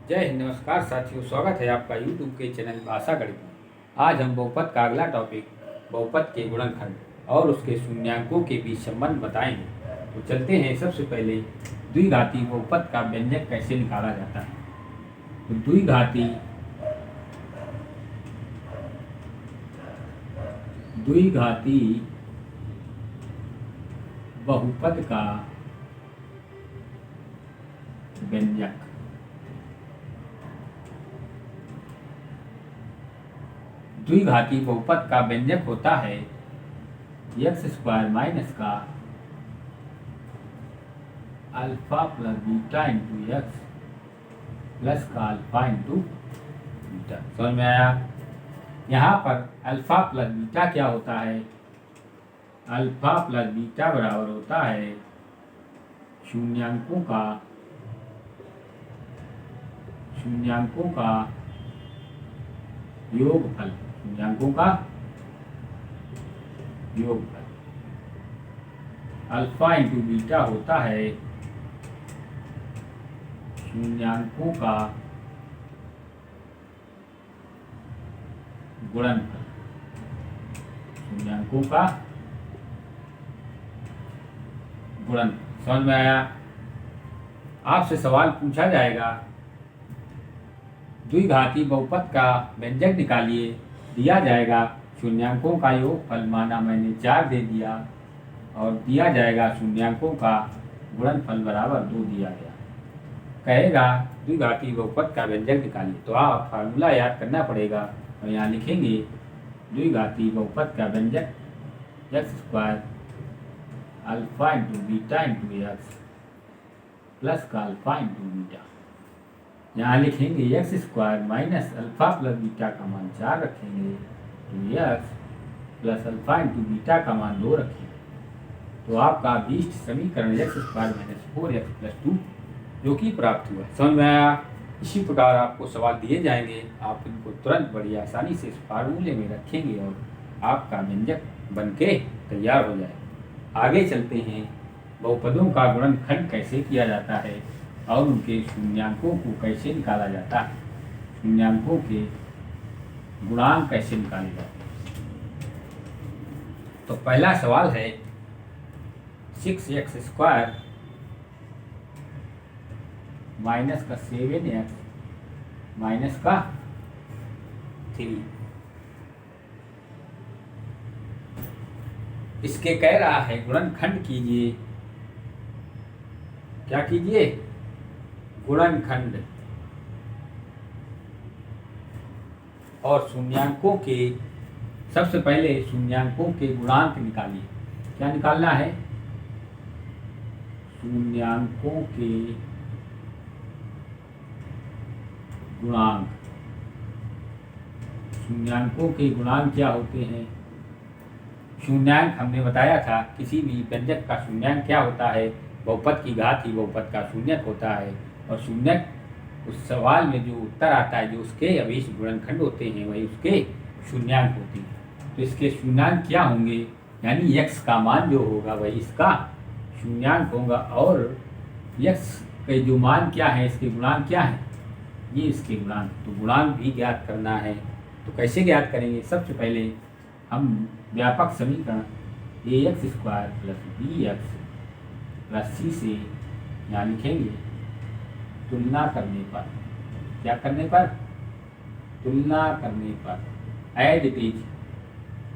जय हिंद, नमस्कार साथियों। स्वागत है आपका YouTube के चैनल भाषा गणित में। आज हम बहुपद का अगला टॉपिक बहुपद के गुणनखंड और उसके शून्यांकों के बीच संबंध बताएंगे। तो चलते हैं। सबसे पहले द्विघाती बहुपद का व्यंजक कैसे निकाला जाता है। तो द्विघाती बहुपद का व्यंजक द्विघाती बहुपद का व्यंजक होता है एक्स स्क्वायर माइनस का alpha plus beta into x plus का अल्फा इंटू बीटा। समझ में आया। यहाँ पर अल्फा प्लस बीटा क्या होता है? अल्फा प्लस बीटा बराबर होता है शून्यांकों का योगफल। शून्यांकों का योगफल। अल्फा इंटू बीटा होता है शून्यांकों का गुणनफल। शून्यांकों का गुणनफल। समझ में आया। आपसे सवाल पूछा जाएगा, द्विघाती बहुपद का व्यंजक निकालिए। दिया जाएगा शून्यांकों का योगफल, माना मैंने 4 दे दिया, और दिया जाएगा शून्यांकों का गुणनफल बराबर 2 दिया गया। कहेगा द्विघाती बहुपद का व्यंजक निकालिए। तो आप फार्मूला याद करना पड़ेगा और यहाँ लिखेंगे द्विघाती बहुपद का व्यंजक x square alpha into beta into x plus का अल्फा इंटू बीटा। यहाँ लिखेंगे x square minus alpha plus beta का मान 4 रखेंगे, तो x plus alpha into beta का मान 2 रखेंगे। तो आपका अभीष्ट समीकरण x square minus 4x plus 2 जो कि प्राप्त हुआ। समझ में आया। इसी प्रकार आपको सवाल दिए जाएंगे, आप इनको तुरंत बड़ी आसानी से इस फार्मूले में रखेंगे और आपका व्यंजक बनके तैयार हो जाए। आगे चलते हैं। बहुपदों का गुणनखंड कैसे किया जाता है और उनके शून्यांकों को कैसे निकाला जाता है। शून्यांकों के गुणांक कैसे निकाले जाते हैं। तो पहला सवाल है 6x स्क्वायर माइनस का 7x माइनस का 3। इसके कह रहा है गुणनखंड कीजिए। क्या कीजिए? गुणनखंड। और शून्यांकों के, सबसे पहले शून्यांकों के गुणांक निकालिए। क्या निकालना है? शून्यांकों के गुणांक। शून्यांकों के गुणांक क्या होते हैं? शून्यांक हमने बताया था, किसी भी व्यंजक का शून्यांक क्या होता है? बहुपद की घात ही बहुपद का शून्यक होता है। और शून्यक उस सवाल में जो उत्तर आता है, जो उसके अभीष्ट गुणनखंड होते हैं, वही उसके शून्यांक होते हैं। तो इसके शून्यांक क्या होंगे? यानी x का मान जो होगा वही इसका शून्यांक होगा। और x के जो मान क्या है, इसके गुणांक क्या है? ये इसके गुणांक। तो गुणांक भी ज्ञात करना है। तो कैसे ज्ञात करेंगे? सबसे पहले हम व्यापक समीकरण ax square plus bx plus c से यहाँ लिखेंगे तुलना करने पर। क्या करने पर? तुलना करने पर। एज इट इज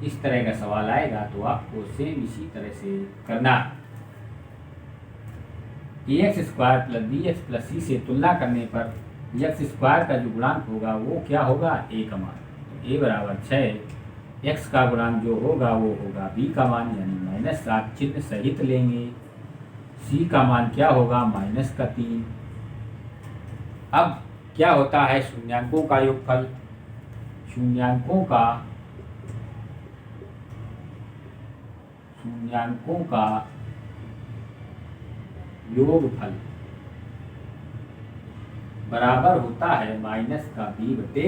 इस तरह का सवाल आएगा तो आपको सेम इसी तरह से करना। ax square plus bx plus c से तुलना करने पर एक्स स्क्वायर का जो गुणांक होगा वो क्या होगा? a का मान। तो a बराबर 6। x का गुणांक जो होगा वो होगा b का मान, यानी -7 चिन्ह सहित लेंगे। c का मान क्या होगा? -3। अब क्या होता है? शून्यांकों का योगफल। शून्यांकों का योगफल बराबर होता है माइनस का b बटे,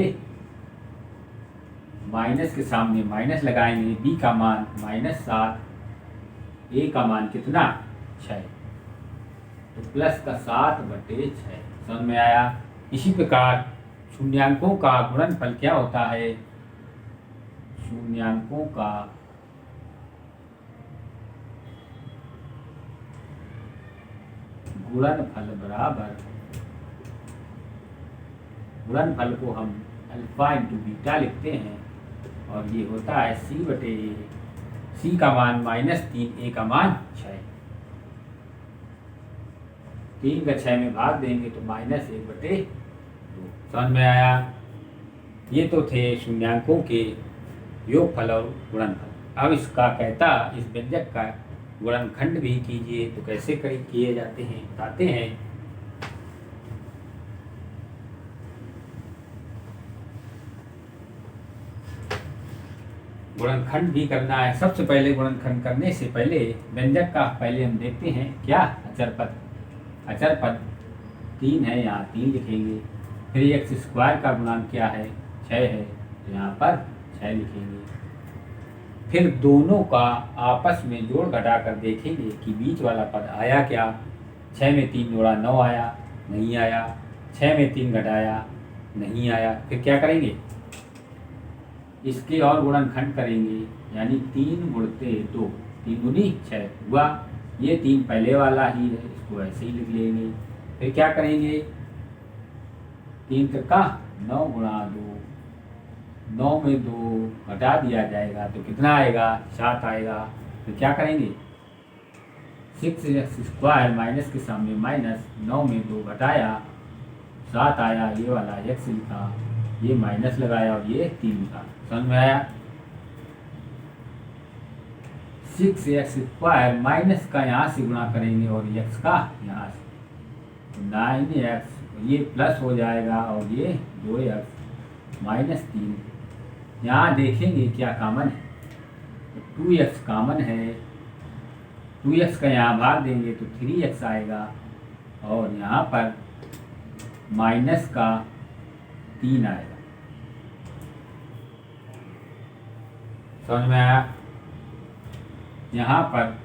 माइनस के सामने माइनस लगाएंगे, b का मान -7, a का मान कितना? 6। तो प्लस का 7/6। समझ में आया। इसी प्रकार शून्यांकों का गुणनफल क्या होता है? शून्यांकों का गुणनफल बराबर, गुणनफल को हम अल्फा इंटू बीटा लिखते हैं और ये होता है सी बटे ए। सी का मान -3, ए का मान 6। 3 का 6 में भाग देंगे तो -1/2। समझ में आया? ये तो थे शून्यांकों के योगफल और गुणनफल। अब इसका कहता इस व्यंजक का गुणनखंड भी कीजिए। तो कैसे किए जाते हैं बताते हैं। गुणनखंड भी करना है। सबसे पहले गुणनखंड करने से पहले व्यंजक का पहले हम देखते हैं क्या अचर पद। अचर पद 3 है, यहाँ 3 लिखेंगे। फिर x² का गुणांक क्या है? 6 है, तो यहाँ पर 6 लिखेंगे। फिर दोनों का आपस में जोड़ घटा कर देखेंगे कि बीच वाला पद आया क्या। 6 में 3 जोड़ा 9 आया, नहीं आया। 6 में 3 घटाया, नहीं आया। फिर क्या करेंगे? इसके और गुणनखंड करेंगे, यानी 3 गुणते 2, 3 दूनी 6 हुआ। ये 3 पहले वाला ही है, इसको ऐसे ही लिख लेंगे। फिर क्या करेंगे? 3 का 9 गुणा 2, 9 में 2 घटा दिया जाएगा तो कितना आएगा? 7 आएगा। फिर क्या करेंगे? 6x² माइनस के सामने माइनस, 9 में 2 घटाया 7 आया। ये वाला x लिखा, ये माइनस लगाया और ये 3 लिखा। समझ में आया? 6x² माइनस का यहाँ से गुणा करेंगे और x का यहाँ से 9x, ये प्लस हो जाएगा और ये 2x -3। यहाँ देखेंगे क्या कॉमन है, तो 2x कॉमन है। 2x का यहाँ भाग देंगे तो 3x आएगा और यहाँ पर माइनस का 3 आएगा। समझ में आया? यहाँ पर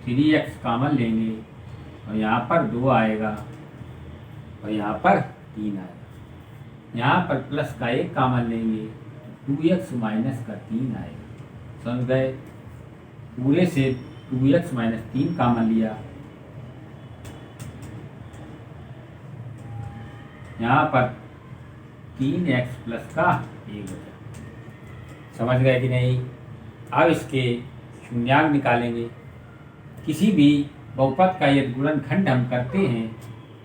3x कॉमन लेंगे और यहाँ पर 2 आएगा और यहाँ पर 3 आएगा। यहाँ पर प्लस का 1 कॉमन लेंगे, 2x माइनस का 3 आएगा। समझ गए? पूरे से 2x - 3 कॉमन लिया, यहाँ पर 3x प्लस का 1 बचा। समझ गए कि नहीं? अब इसके शून्यांक निकालेंगे। किसी भी बहुपद का यदि गुणनखंड हम करते हैं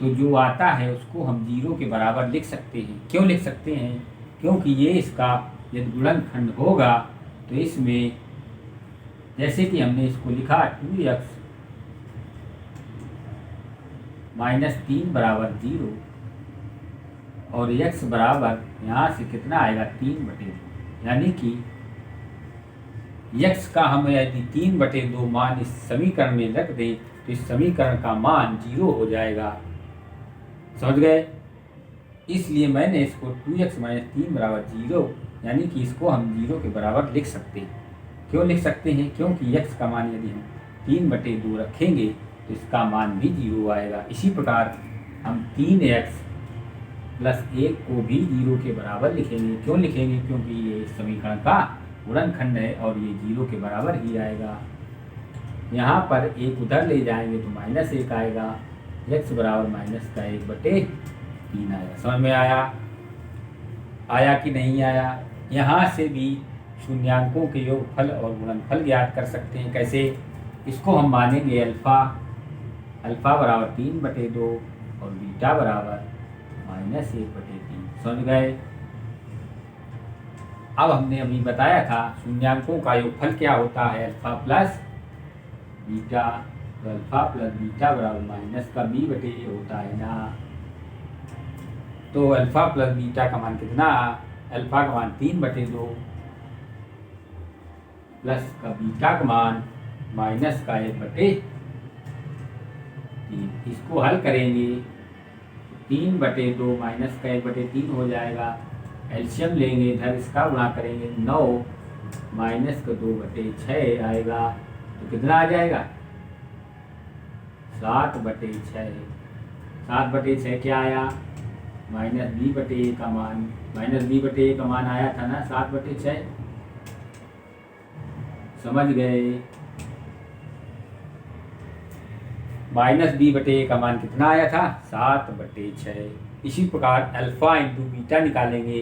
तो जो आता है उसको हम 0 के बराबर लिख सकते हैं। क्यों लिख सकते हैं? क्योंकि ये इसका यदि गुणनखंड होगा तो इसमें जैसे कि हमने इसको लिखा 2x - 3 बराबर 0 और x बराबर यहाँ से कितना आएगा? 3/2। यानी कि x का हम यदि 3/2 मान इस समीकरण में रख दें तो इस समीकरण का मान 0 हो जाएगा। समझ गए? इसलिए मैंने इसको 2x - 3 बराबर 0, यानी कि इसको हम 0 के बराबर लिख सकते हैं। क्यों लिख सकते हैं? क्योंकि x का मान यदि हम 3/2 रखेंगे तो इसका मान भी 0 आएगा। इसी प्रकार हम 3x प्लस 1 को भी 0 के बराबर लिखेंगे। क्यों लिखेंगे? क्योंकि ये इस समीकरण का गुणनखंड है और ये 0 के बराबर ही आएगा। यहाँ पर 1 उधर ले जाएंगे तो -1 आएगा। x बराबर -1/3 आएगा। समझ में आया? आया कि नहीं आया? यहाँ से भी शून्यांकों के योगफल और गुणनफल ज्ञात कर सकते हैं। कैसे? इसको हम मानेंगे अल्फा बराबर 3/2 और बीटा बराबर -1/3। समझ गए? अब हमने अभी बताया था शून्यांकों का योगफल क्या होता है? Alpha plus beta. तो अल्फा प्लस बीटा बराबर माइनस का b/a होता है ना। तो अल्फा प्लस बीटा का मान कितना? अल्फा का मान 3/2 प्लस का बीटा का मान माइनस का 1/3। इसको हल करेंगे 3/2 माइनस का 1/3 हो जाएगा। एलसीएम लेंगे, इधर इसका गुणा करेंगे 9 माइनस का 2/6 आएगा। तो कितना आ जाएगा? 7/6। 7/6 क्या आया? -b/a का मान, -b/a का मान आया था ना 7/6। समझ गए? -b/a का मान कितना आया था? 7/6। इसी प्रकार अल्फा इंटू बीटा निकालेंगे,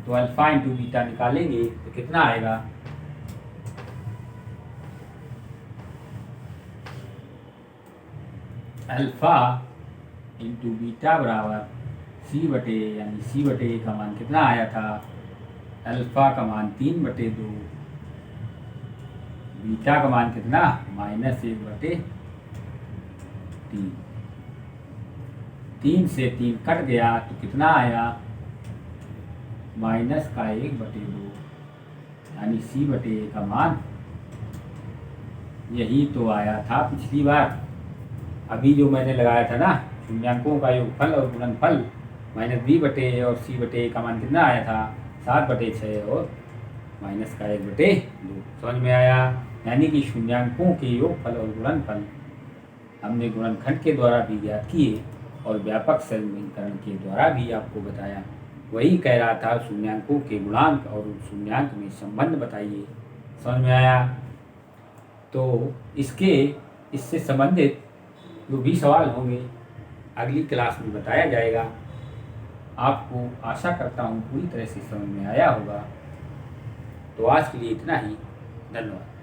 तो अल्फा इंटू बीटा निकालेंगे तो कितना आएगा? अल्फा इंटू बीटा बराबर c/a, यानी c/a का मान कितना आया था? अल्फा का मान 3/2, बीटा का मान कितना? -1/3। 3 से 3 कट गया तो कितना आया? -1/2, यानी c/a का मान यही तो आया था पिछली बार। अभी जो मैंने लगाया था ना शून्यांकों का योगफल और गुणनफल, -b/a और c/a का मान कितना आया था? 7/6 और -1/2। समझ में आया? यानी कि शून्यांकों के योगफल और गुणनफल हमने गुणनखंड के द्वारा भी ज्ञात किए और व्यापक समीकरण के द्वारा भी आपको बताया। वही कह रहा था शून्यांकों के गुणांक और शून्यांक में संबंध बताइए। समझ में आया? तो इससे संबंधित जो भी सवाल होंगे अगली क्लास में बताया जाएगा। आपको आशा करता हूँ पूरी तरह से समझ में आया होगा। तो आज के लिए इतना ही। धन्यवाद।